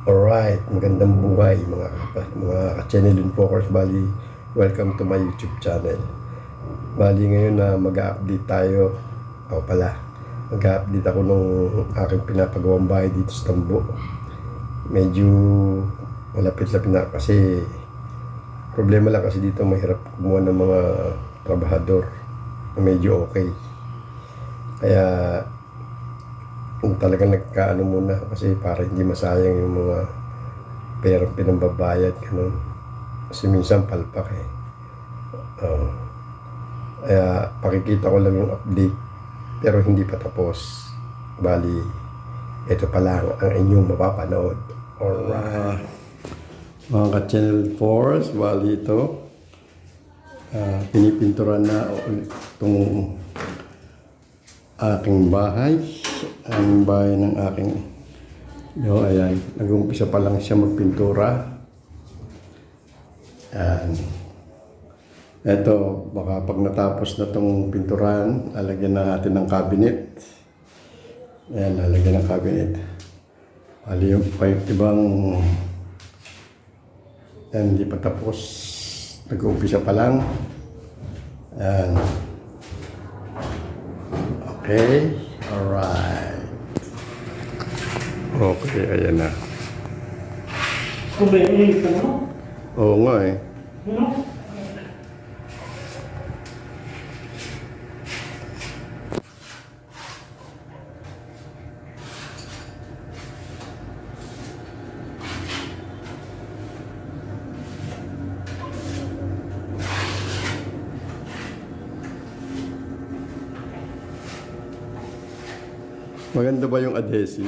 Alright, magandang buhay mga ka-channel Infocers. Bali, welcome to my YouTube channel. Bali ngayon na mag-update tayo. Ako pala, mag-update ako nung aking pinapagawang bahay dito sa Tambo. Medyo malapit-lapit na kasi problema lang kasi dito mahirap kumuha ng mga trabahador na medyo okay. Kaya talagang nagkaano muna kasi para hindi masayang yung mga perang pinambabayad ganun. Kasi minsan palpak eh. Kaya pakikita ko lang yung update pero hindi pa tapos. Bali, ito pa lang ang inyong mapapanood. Alright. Mga ka-channel 4, bali ito. Pinipinturan na itong aking bahay. Ang bahay ng aking ayan, nag-umpisa pa lang siya magpintura. Ayan. Ito, baka pag natapos na itong pinturahan, lalagyan na natin ng cabinet. Ayan, lalagyan ng cabinet. Bali yung ibang ayan, hindi pa tapos. Nag-umpisa pa lang. Ayan. Okay. Alright. Okay, ayan na. Kumain ka na? Oo nga eh. Ano? Maganda ba yung adhesive?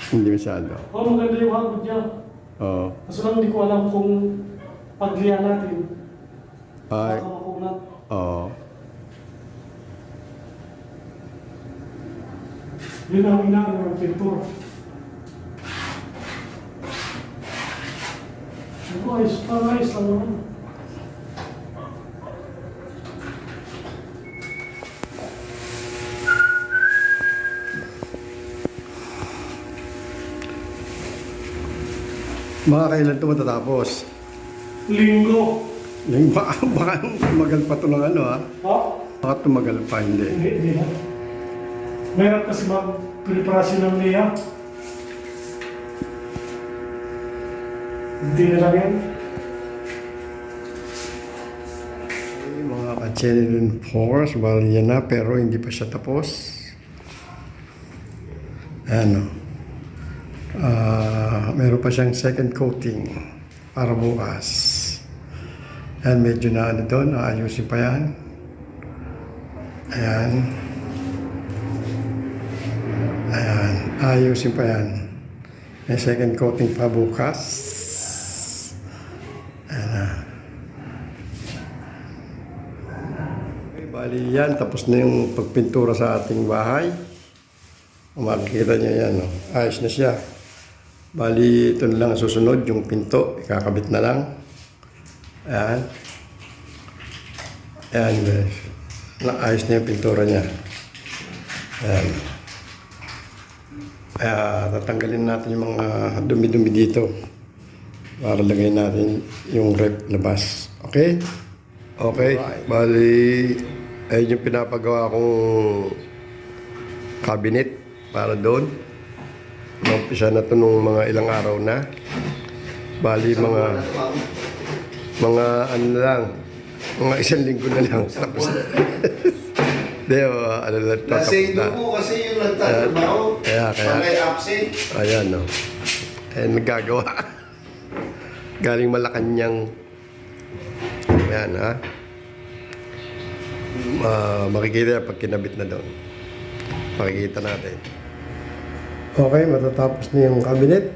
Hindi masyado. Maganda yung hagod niya. Oo. Kaso lang hindi ko alam kung paglihan natin. Ay, Baka makunat. oo. Yun ang inaano ng pintura. Ayos lang naman. Mga kailan ito matatapos? Linggo. Baka tumagal pa ito ng ano ha? Ha? Baka tumagal pa, hindi. Hindi na. Meron kasi mag-preparasyon ng niya. Hindi na lang yan. Mga ka-channel 4, bali yan na pero hindi pa siya tapos. Ano? Meron pa siyang second coating para bukas. Ayan, medyo na ano doon, ayusin pa yan. Ayan. Ayan, ayusin pa yan. May second coating pa bukas. Ayan na. Okay, bali yan, tapos na yung pagpintura sa ating bahay. Makikita niyo yan, no? Ayos na siya. Bali, ito na lang susunod, yung pinto, ikakabit na lang. Ayan. Ayan, guys. Ayos na yung pintura niya. Ayan. Tatanggalin natin yung mga dumi-dumi dito para lagay natin yung rep labas. Okay? Okay. Bali, ayun yung pinapagawa kong cabinet para doon. Umpisa na ito nung mga ilang araw na. Bali mga ano lang, mga isang linggo na lang. Tapos hindi, ano lang, tapos na. Mo kasi yung nagtatrabaho, Kaya. palay absent. Ayan, no. Nagagawa. Galing Malacanang. Ayan, ha. Makikita pag kinabit na doon. Makikita natin. Okay, matatapos na yung cabinet.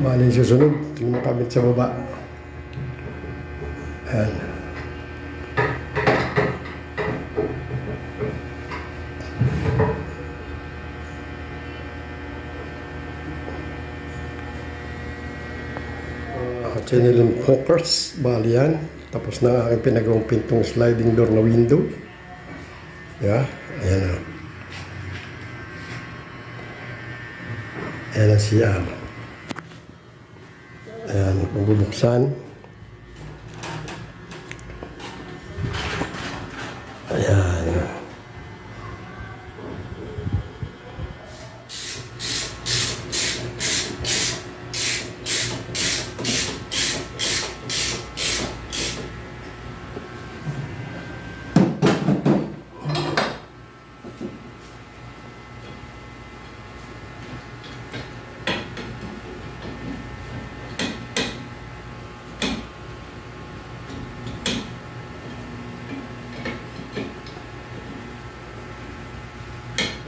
Bali susunod, yung cabinet sa baba. Ayan. Channel and focus, bali yan. Tapos na ang aking pinagawang pintong sliding door na window. Yeah, ayan na. Ayan ang CR. Ayan, kung bubuksan. Ayan.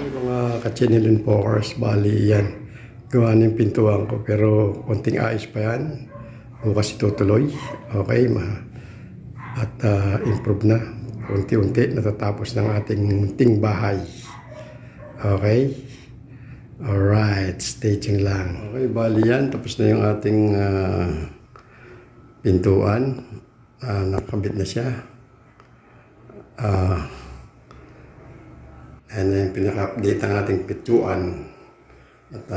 Mga ka-chinilin pokers, bali yan. Gawa na yung pintuan ko pero konting ayos pa yan. Bukas itutuloy. Okay, at improve na. Unti-unti natatapos ng ating munting bahay. Okay? Alright, staging lang. Okay, bali yan. Tapos na yung ating pintuan. Nakakabit na siya. Ayan na yung pinaka-update ang ating pintuan. At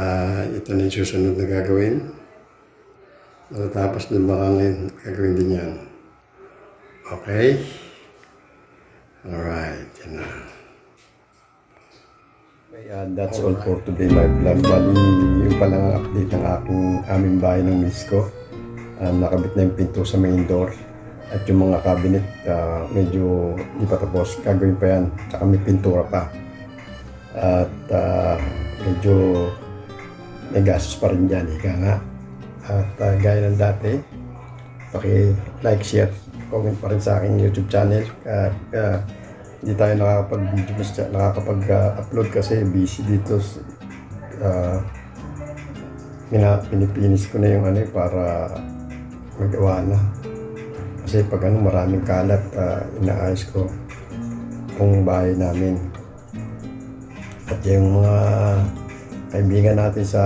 ito na yung susunod na gagawin. Matatapos na baka ngayon gagawin din yan. Okay? Alright, yan na. Okay, that's all for today my vlog. Bali, yung palang update ng aming bahay ng miss ko. Nakabit na yung pinto sa main door. At yung mga cabinet, medyo di pa tapos. Gagawin pa yan. Tsaka may pintura pa. At medyo may gastos pa rin dyan, ika nga. At gaya ng dati, like, share, comment pa rin sa aking YouTube channel. At hindi tayo nakakapag-upload kasi busy dito. Pinipinis ko na yung para magawa na. Kasi pag maraming kalat, inaayos ko kung bahay namin. At yung mga kaibigan natin sa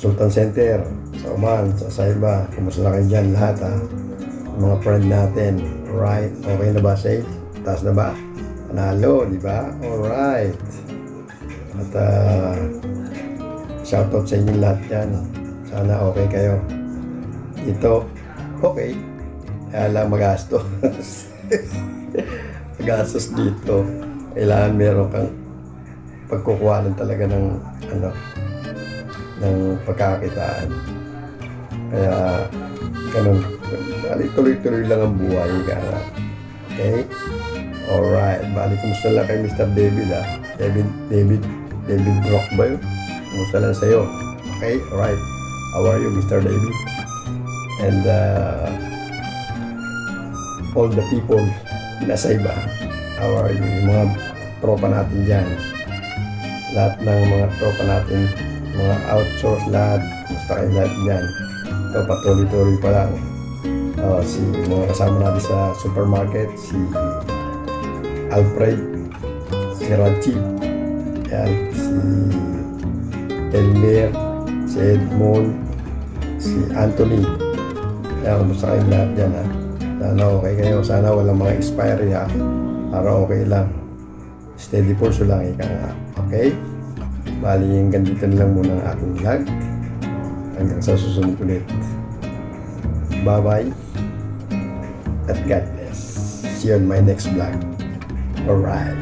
Sultan Center, sa Oman, sa Saiba, kumusta na kayo dyan lahat yung mga friend natin, alright, okay na ba, safe? Taas na ba? Panalo, di ba? Alright. At shoutout sa inyo lahat yan. Sana okay kayo. Ito, okay. Kaya lang magastos. Magastos dito. Kailangan meron kang pagkukuhanan talaga ng ng pagkakitaan. Kaya ganun. Tuloy-tuloy lang ang buhay ka. Okay? Alright. Bali, kumusta lang kay Mr. David David Brock ba yun? Kumusta lang sa'yo? Okay? Alright. How are you, Mr. David? And all the people nasa iba. How are you? Yung mga tropa natin dyan. Lahat ng mga tropa natin, mga outsource lahat. Gusto kayo lahat dyan. Ito, patuloy-tuloy pa lang. Si mga kasama natin sa supermarket, si Alfred, si Rachi, si Elmer, si Edmond, si Anthony. Kaya kumusta kayo lahat dyan Sana okay kayo. Sana walang mga expiry para okay lang. Steady pulso lang ika nga. Okay? Bali, hanggang dito na lang muna ang aking vlog. Hanggang sa susunod ulit. Bye-bye. At God bless. See you on my next vlog. Alright.